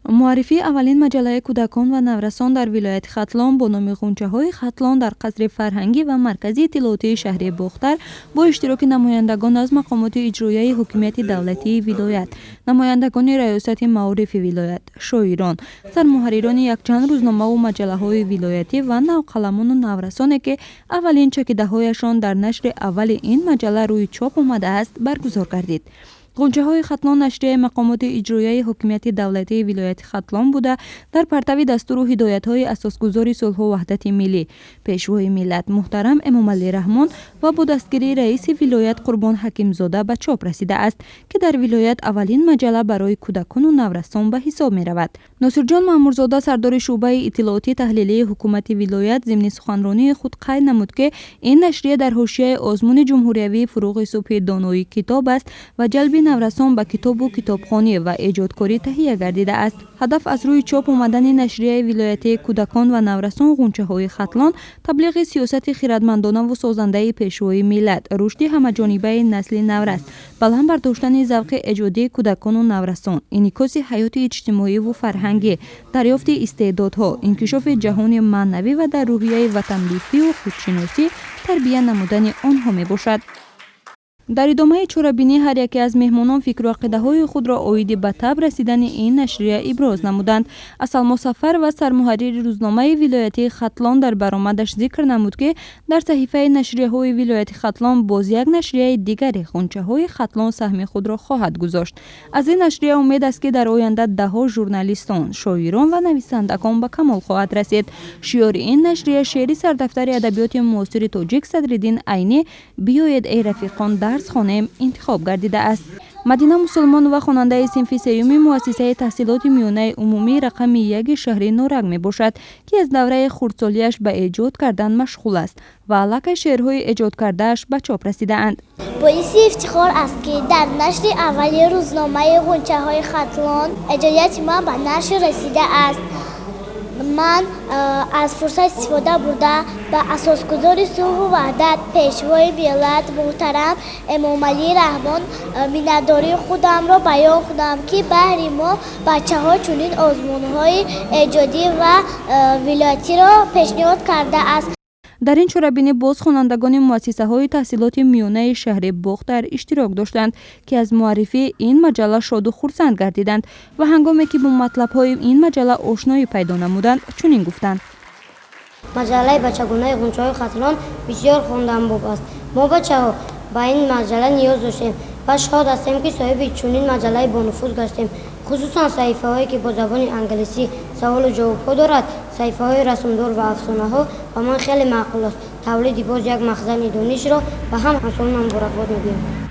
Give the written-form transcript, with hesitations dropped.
муаррифии аввалин маҷаллаи кӯдакон ва наврасон дар вилояти Хатлон бо номи Ғунчаҳои Хатлон дар қасри фарҳангӣ ва марказии иттилоотии шаҳри Бохтар бо иштироки намояндагон аз мақомоти иҷроияи ҳокимияти давлатии вилоят, намояндагони раёсати маорифи вилоят, шоирон, сармуҳаррирони якчанд рӯзномаву маҷаллаҳои вилоятӣ ва навқаламону наврасоне ки аввалин чакидаҳояшон дар нашри аввали ин маҷалла рӯи чоп омадааст баргузор гардид. Ғунчаҳои Хатлон нашрияи мақомоти иҷроияи ҳокимияти давлатии вилояти Хатлон буда дар партави дастуру ҳидоятҳои асосгузори сулҳу ваҳдати миллӣ, пешвои миллат муҳтарам Эмомалӣ Раҳмон ва бо дастгирии раиси вилоят Қурбон Ҳакимзода ба чоп расидааст, ки дар вилоят аввалин маҷалла барои кӯдакону наврасон ба ҳисоб меравад. Носирҷон Маъмурзода, сардори шуъбаи иттилоотӣ таҳлилии ҳукумати вилоят, зимни суханронии худ қайд намуд, ки ин нашрия дар ҳошияи озмуни ҷумҳуриявии фуруғи субҳи доноӣ китоб аст ва ҷалби наврасон ба китобу китобхонӣ ва эҷодкорӣ таҳия гардидааст. ҳадаф аз рӯи чоп омадани нашрияи вилоятии кӯдакон ва наврасон Ғунчаҳои Хатлон таблиғи сиёсати хиратмандонаву созандаи пешвои миллат, рушди ҳамаҷонибаи насли наврас, баланд бардоштани завқи эҷодии кӯдакону наврасон, инъикоси ҳаёти иҷтимоиву фарҳангӣ, дарёфти истеъдодҳо, инкишофи ҷаҳони маънавӣ ва дар рӯҳияи ватандӯстиву худшиносӣ тарбия намудани онҳо мебошад. дар идомаи чорабинӣ ҳар яке аз меҳмонон фикру ақидаҳои худро оиди ба таб расидани ин нашрия иброз намуданд. Асалмусаффар ва сармуҳаррири рӯзномаи вилоятии Хатлон дар баромадаш зикр намуд, ки дар саҳифаи нашрияҳои вилояти Хатлон боз як нашрияи дигари Ғунчаҳои Хатлон саҳми худро хоҳад гузошт. Аз ин нашрия умед аст, ки дар оянда даҳо журналистон, шоирон ва нависандагон ба камол хоҳад расид. шиёри ин нашрия шеъри сардафтари адабиёти муосири тоҷик Садриддин Айнӣ «Биёед эй рафиқон дарс хонем» интихоб гардидааст. Мадина Мусулмон ва хонандаи синфи сеюми муассисаи таҳсилоти миёнаи умумии рақами 1 шаҳри Норак мебошад, ки аз давраи хурдсолиаш ба эҷод кардан машғул аст ва аллакай шеърҳои эҷодкардааш ба чоп расидаанд. боиси ифтихор аст, ки дар нашри аввали рӯзномаи Ғунчаҳои Хатлон эҷодияти ман ба нашр расидааст. ман аз фурсат истифода бурда ба асосгузори сулҳу ваҳдат, пешвои миллат муҳтарам Эмомалӣ Раҳмон миннатдории худамро баён кунам, ки баҳри мо бачаҳо чунин озмунҳои эҷодӣ ва вилоятиро пешниҳод кардааст. дар ин чорабинӣ боз хонандагони муассисаҳои таҳсилоти миёнаи шаҳри Бохтар иштирок доштанд, ки аз муаррифии ин маҷалла шоду хурсанд гардиданд ва ҳангоме ки бо матлабҳои ин маҷалла ошноӣ пайдо намуданд, чунин гуфтанд. маҷаллаи бачагонаи Ғунчаҳои Хатлон бисёр хонданбоб аст. мо бачаҳо ба ин маҷалла ниёз доштем ва шод ҳастем, ки соҳиби чунин маҷаллаи бонуфуз гаштем. хусусан саҳифаҳое, ки бо забони англисӣ саволу ҷавобҳо дорад, саҳифаҳои расмдор ва афсонаҳо ба ман хеле маъқул аст. тавлиди боз як махзани донишро ба ҳам ҳамсолонам муборакбод мегӯям.